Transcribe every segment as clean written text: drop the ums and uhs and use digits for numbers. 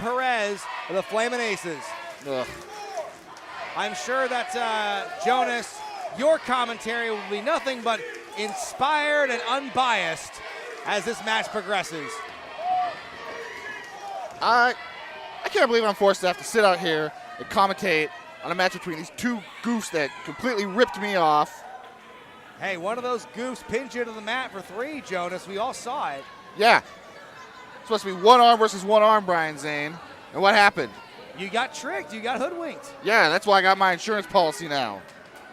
Perez of the Flamin' Aces. Ugh. I'm sure that, Jonas, your commentary will be nothing but inspired and unbiased as this match progresses. I can't believe I'm forced to have to sit out here and commentate on a match between these two goofs that completely ripped me off. Hey, one of those goofs pinned you to the mat for 3, Jonas. We all saw it. Yeah. It's supposed to be one arm versus one arm, Brian Zane. And what happened? You got tricked. You got hoodwinked. Yeah, that's why I got my insurance policy now.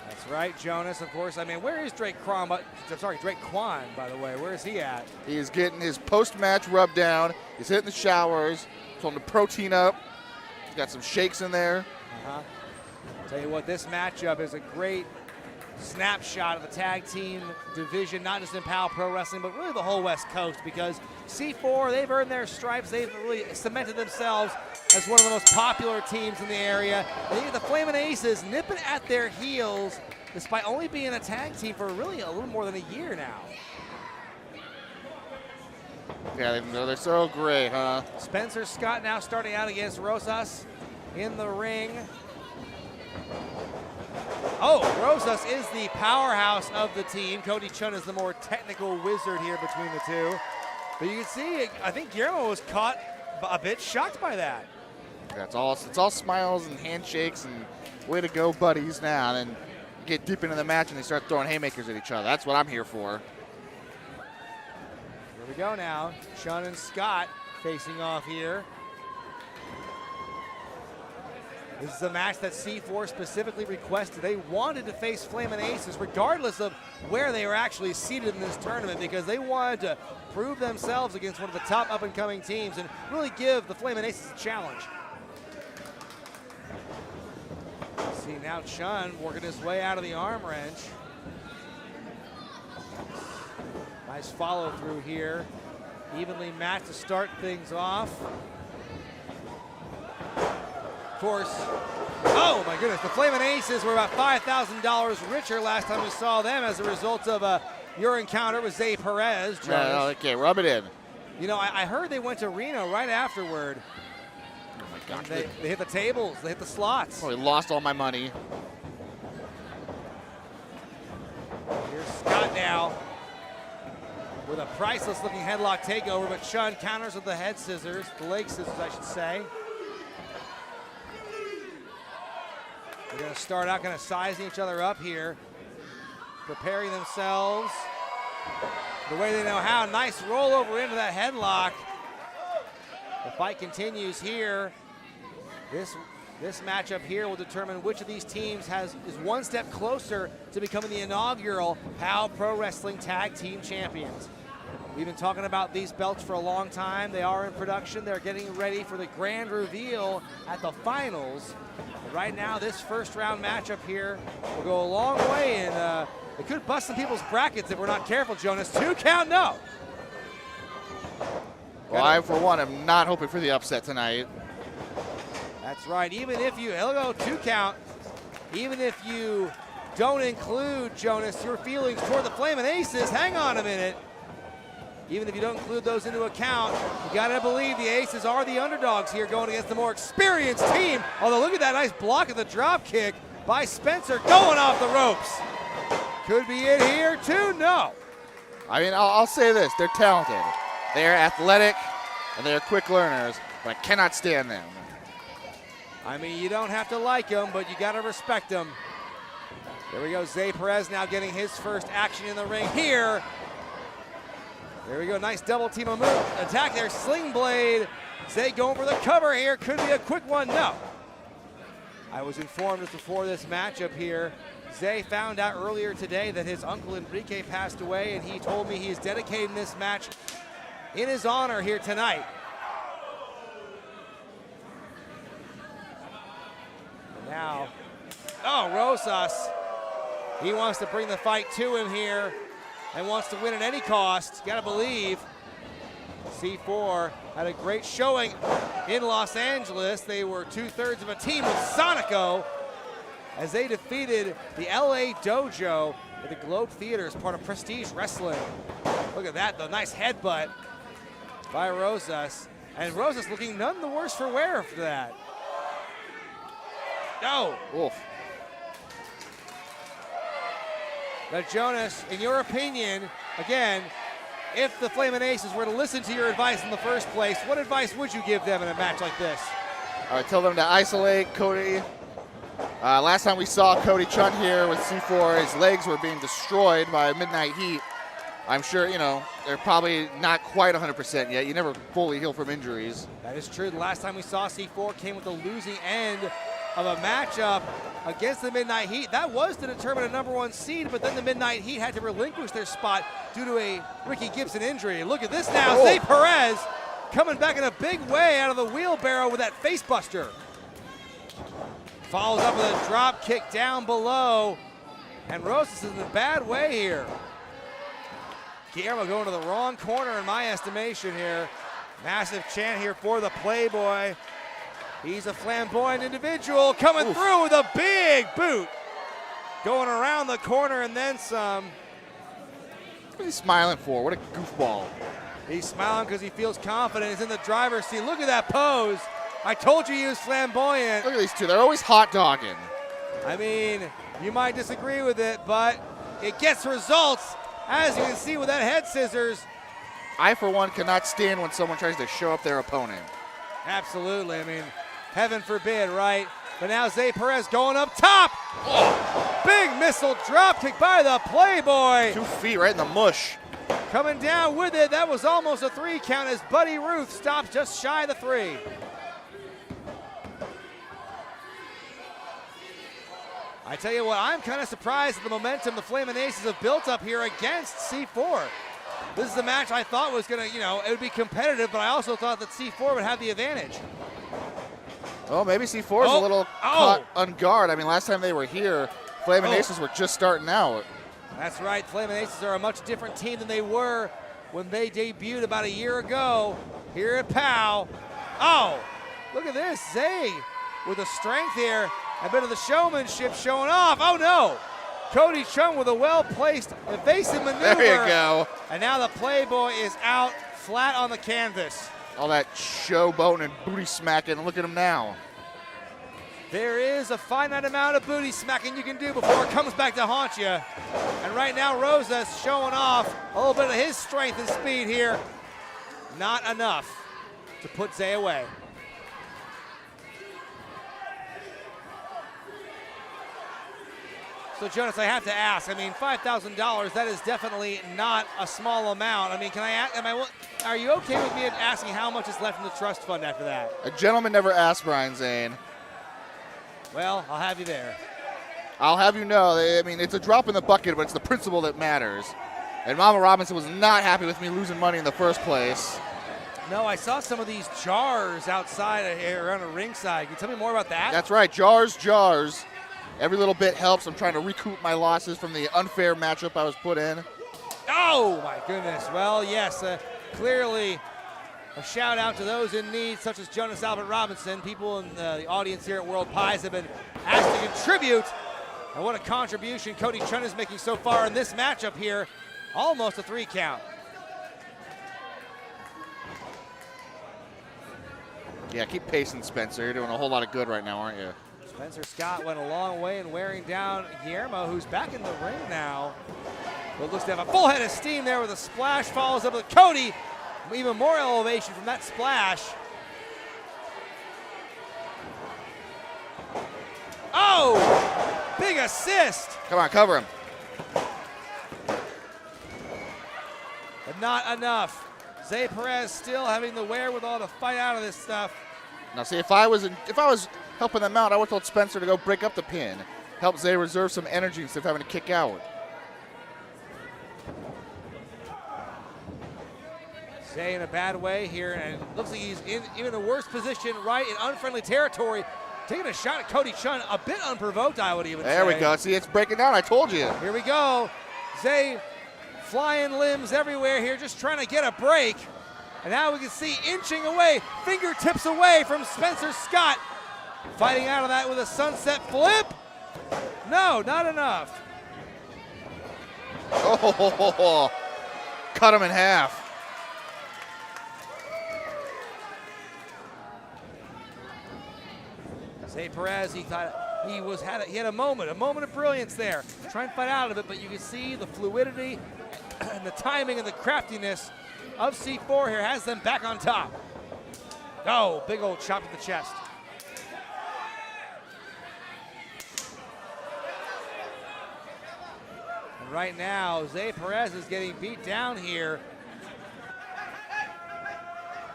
That's right, Jonas, of course. I mean, where is Drake Kwan, by the way? Where is he at? He is getting his post-match rub down. He's hitting the showers. Told him to protein up. He's got some shakes in there. Tell you what, this matchup is a great snapshot of the tag team division, not just in POW Pro Wrestling, but really the whole West Coast, because C4, they've earned their stripes. They've really cemented themselves as one of the most popular teams in the area. And you get the Flamin' Aces nipping at their heels, despite only being a tag team for really a little more than a year now. Yeah, they're so great, huh? Spencer Scott now starting out against Rosas in the ring. Oh, Rosas is the powerhouse of the team. Cody Chhun is the more technical wizard here between the two. But you can see, I think Guillermo was caught a bit shocked by that. Yeah, it's all smiles and handshakes and way to go, buddies. Now, and then get deep into the match and they start throwing haymakers at each other. That's what I'm here for. Here we go now. Chhun and Scott facing off here. This is a match that C4 specifically requested. They wanted to face Flamin' Aces regardless of where they were actually seated in this tournament, because they wanted to prove themselves against one of the top up-and-coming teams and really give the Flamin' Aces a challenge. See now Chhun working his way out of the arm wrench. Nice follow through here. Evenly matched to start things off. Of course, oh my goodness, the Flamin' Aces were about $5,000 richer last time we saw them as a result of your encounter with Zaye Perez. No, okay, rub it in. You know, I heard they went to Reno right afterward. Oh my gosh. They hit the tables, they hit the slots. Oh, I lost all my money. Here's Scott now with a priceless looking headlock takeover, but Chhun counters with the head scissors, the leg scissors I should say. They're going to start out kind of sizing each other up here, preparing themselves the way they know how. Nice rollover into that headlock. The fight continues here. This matchup here will determine which of these teams is one step closer to becoming the inaugural POW Pro Wrestling Tag Team Champions. We've been talking about these belts for a long time. They are in production. They're getting ready for the grand reveal at the finals. But right now, this first round matchup here will go a long way, and it could bust some people's brackets if we're not careful, Jonas. 2 count, no. Well, I, for one, am not hoping for the upset tonight. That's right. Even if you, he'll go 2 count. Even if you don't include, Jonas, your feelings toward the Flamin' Aces, hang on a minute. Even if you don't include those into account, you gotta believe the Aces are the underdogs here going against the more experienced team. Although look at that nice block of the drop kick by Spencer going off the ropes. Could be it here too, no. I mean, I'll say this, they're talented. They're athletic and they're quick learners, but I cannot stand them. I mean, you don't have to like them, but you gotta respect them. There we go, Zaye Perez now getting his first action in the ring here. There we go, nice double team of move. Attack there, sling blade. Zaye going for the cover here. Could be a quick one, no. I was informed just before this matchup here, Zaye found out earlier today that his uncle Enrique passed away, and he told me he is dedicating this match in his honor here tonight. And now, oh, Rosas. He wants to bring the fight to him here and wants to win at any cost. Gotta believe C4 had a great showing in Los Angeles. They were 2/3 of a team with Sonico as they defeated the LA Dojo at the Globe Theater as part of Prestige Wrestling. Look at that, the nice headbutt by Rosas. And Rosas looking none the worse for wear after that. No. Wolf. Now, Jonas, in your opinion, again, if the Flamin' Aces were to listen to your advice in the first place, what advice would you give them in a match like this? All right, tell them to isolate Cody. Last time we saw Cody Chhun here with C4, his legs were being destroyed by Midnight Heat. I'm sure, you know, they're probably not quite 100% yet. You never fully heal from injuries. That is true. The last time we saw C4 came with the losing end of a matchup against the Midnight Heat. That was to determine a #1 seed, but then the Midnight Heat had to relinquish their spot due to a Ricky Gibson injury. Look at this now. Oh. Zaye Perez coming back in a big way out of the wheelbarrow with that face buster. Follows up with a drop kick down below, and Rosas is in a bad way here. Guillermo going to the wrong corner in my estimation here. Massive chant here for the Playboy. He's a flamboyant individual coming through with a big boot. Going around the corner and then some. What is he smiling for? What a goofball. He's smiling because he feels confident. He's in the driver's seat. Look at that pose. I told you he was flamboyant. Look at these two. They're always hot dogging. I mean, you might disagree with it, but it gets results. As you can see with that head scissors. I, for one, cannot stand when someone tries to show up their opponent. Absolutely. I mean, heaven forbid, right? But now Zaye Perez going up top. Oh, big missile drop kick by the Playboy. 2 feet right in the mush. Coming down with it. That was almost a 3 count as Buddy Ruth stops just shy of the 3. I tell you what, I'm kind of surprised at the momentum the Flamin' Aces have built up here against C4. This is a match I thought was going to, it would be competitive, but I also thought that C4 would have the advantage. Well, maybe C4 is a little caught on guard. I mean, last time they were here, Flamin' Aces were just starting out. That's right. Flamin' Aces are a much different team than they were when they debuted about a year ago here at POW. Oh, look at this. Zaye with the strength here. A bit of the showmanship showing off. Oh, no. Cody Chhun with a well-placed evasive maneuver. There you go. And now the Playboy is out flat on the canvas. All that showboating and booty smacking. Look at him now. There is a finite amount of booty smacking you can do before it comes back to haunt you. And right now, Rosas showing off a little bit of his strength and speed here. Not enough to put Zaye away. So, Jonas, I have to ask, I mean, $5,000, that is definitely not a small amount. I mean, can I ask, are you okay with me asking how much is left in the trust fund after that? A gentleman never asked, Brian Zane. Well, I'll have you there. I'll have you know, I mean, it's a drop in the bucket, but it's the principle that matters. And Mama Robinson was not happy with me losing money in the first place. No, I saw some of these jars outside around the ringside. Can you tell me more about that? That's right, jars. Every little bit helps. I'm trying to recoup my losses from the unfair matchup I was put in. Oh, my goodness. Well, yes, clearly a shout out to those in need, such as Jonas Albert Robinson. People in the audience here at World Pies have been asked to contribute. And what a contribution Cody Chhun is making so far in this matchup here. Almost a 3 count. Yeah, keep pacing, Spencer. You're doing a whole lot of good right now, aren't you? Spencer Scott went a long way in wearing down Guillermo, who's back in the ring now. But looks to have a full head of steam there with a splash. Follows up with Cody. Even more elevation from that splash. Oh! Big assist! Come on, cover him. But not enough. Zaye Perez still having the wherewithal to fight out of this stuff. Now, see, if I was helping them out, I would have told Spencer to go break up the pin. Help Zaye reserve some energy instead of having to kick out. Zaye in a bad way here, and it looks like he's in even a worse position, right in unfriendly territory. Taking a shot at Cody Chhun, a bit unprovoked, I would even say. There we go. See, it's breaking down. I told you. Here we go. Zaye flying limbs everywhere here, just trying to get a break. And now we can see inching away, fingertips away from Spencer Scott. Fighting out of that with a sunset flip. No, not enough. Oh, cut him in half. Zaye Perez, he thought he had a moment of brilliance there. Trying to fight out of it, but you can see the fluidity and the timing and the craftiness of C4 here has them back on top. Oh, big old chop to the chest. And right now, Zaye Perez is getting beat down here.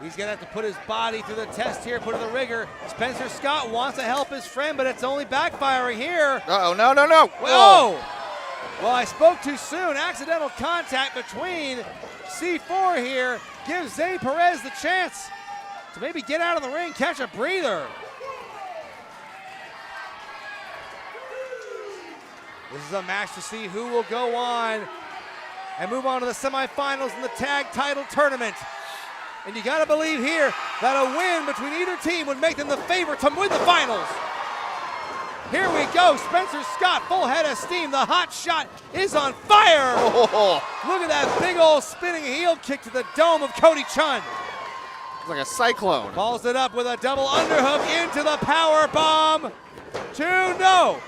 He's gonna have to put his body through the test here, put in the rigor. Spencer Scott wants to help his friend, but it's only backfiring here. Uh-oh, no, no, no. Whoa! Well, I spoke too soon. Accidental contact between C4 here gives Zaye Perez the chance to maybe get out of the ring, catch a breather. This is a match to see who will go on and move on to the semifinals in the tag title tournament. And you gotta believe here that a win between either team would make them the favorite to win the finals. Here we go, Spencer Scott, full head of steam. The hot shot is on fire. Oh. Look at that big old spinning heel kick to the dome of Cody Chhun. It's like a cyclone. Follows it up with a double underhook into the power bomb. 2-0.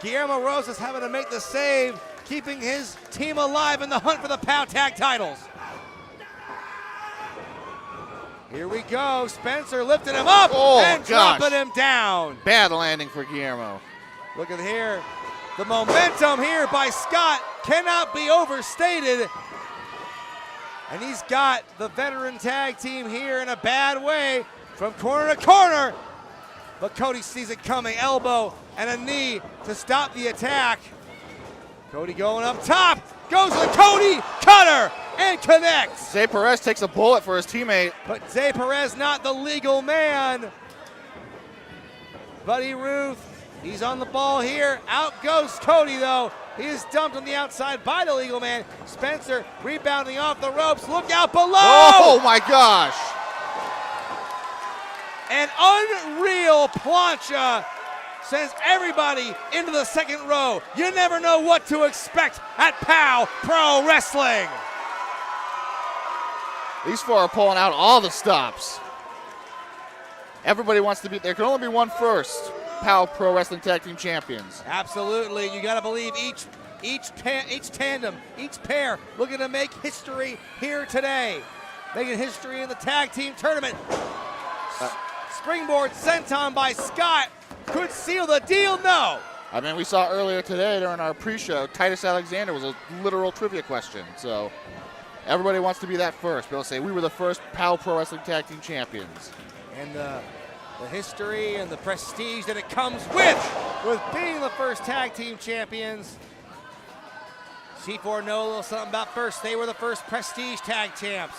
Guillermo Rosas having to make the save, keeping his team alive in the hunt for the POW tag titles. Here we go, Spencer lifting him up and dropping him down. Bad landing for Guillermo. Look at here, the momentum here by Scott cannot be overstated. And he's got the veteran tag team here in a bad way from corner to corner. But Cody sees it coming, elbow and a knee to stop the attack. Cody going up top, goes to the Cody cutter and connects. Zaye Perez takes a bullet for his teammate. But Zaye Perez not the legal man. Buddy Ruth, he's on the ball here. Out goes Cody though. He is dumped on the outside by the legal man. Spencer rebounding off the ropes. Look out below. Oh my gosh. An unreal plancha sends everybody into the second row. You never know what to expect at POW Pro Wrestling. These four are pulling out all the stops. Everybody wants to be, there can only be one first POW Pro Wrestling Tag Team Champions. Absolutely, you gotta believe each tandem, each pair looking to make history here today. Making history in the tag team tournament. Springboard senton by Scott. Could seal the deal, no. I mean, we saw earlier today during our pre-show, Titus Alexander was a literal trivia question. So everybody wants to be that first. They'll say, we were the first POW Pro Wrestling Tag Team Champions. And the history and the prestige that it comes with being the first tag team champions. C4 know a little something about first. They were the first prestige tag champs.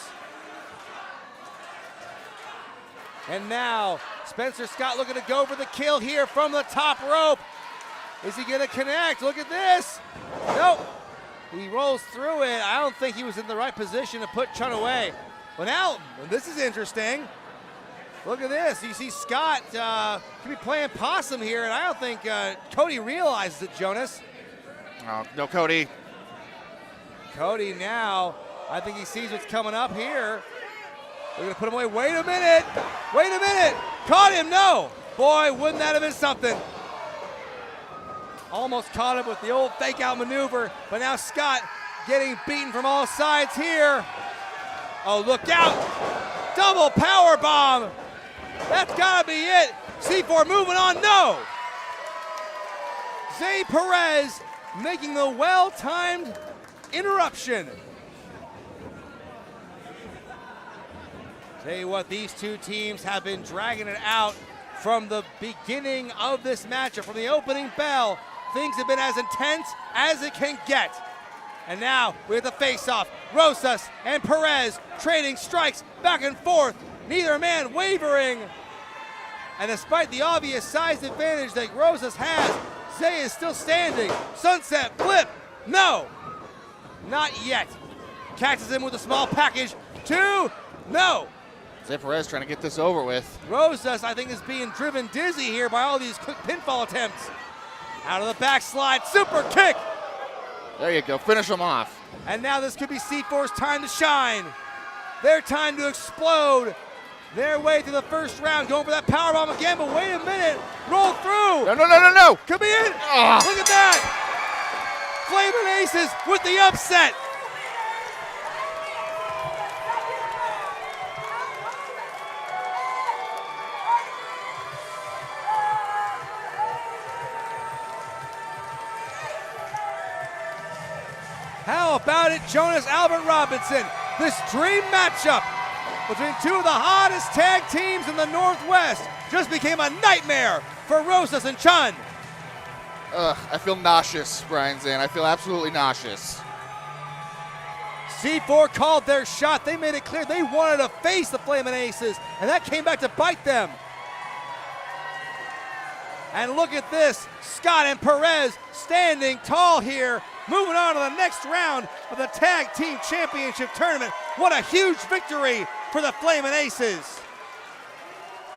And now, Spencer Scott looking to go for the kill here from the top rope. Is he gonna connect? Look at this. Nope. He rolls through it. I don't think he was in the right position to put Chhun away. But now, this is interesting. Look at this. You see Scott could be playing possum here, and I don't think Cody realizes it, Jonas. Oh, no, Cody. Cody now, I think he sees what's coming up here. They're gonna put him away. Wait a minute. Wait a minute. Caught him, no. Boy, wouldn't that have been something. Almost caught him with the old fake out maneuver, but now Scott getting beaten from all sides here. Oh, look out. Double power bomb. That's gotta be it. C4 moving on, no. Zaye Perez making the well-timed interruption. Tell you what, these two teams have been dragging it out from the beginning of this matchup, from the opening bell. Things have been as intense as it can get. And now we have the face-off. Rosas and Perez trading strikes back and forth. Neither man wavering. And despite the obvious size advantage that Rosas has, Zaye is still standing. Sunset flip, no, not yet. Catches him with a small package, 2, no. Zaye Perez trying to get this over with. Rosas, I think, is being driven dizzy here by all these quick pinfall attempts. Out of the backslide, super kick. There you go, finish him off. And now this could be C4's time to shine. Their time to explode their way to the first round, going for that powerbomb again, but wait a minute, roll through. No. Could be it. Ah. Look at that. Flamin' Aces with the upset. How about it, Jonas Albert Robinson? This dream matchup between two of the hottest tag teams in the Northwest just became a nightmare for Rosas and Chhun. I feel nauseous, Brian Zane. I feel absolutely nauseous. C4 called their shot. They made it clear they wanted to face the Flamin' Aces, and that came back to bite them. And look at this, Scott and Perez standing tall here, moving on to the next round of the Tag Team Championship Tournament. What a huge victory for the Flamin' Aces.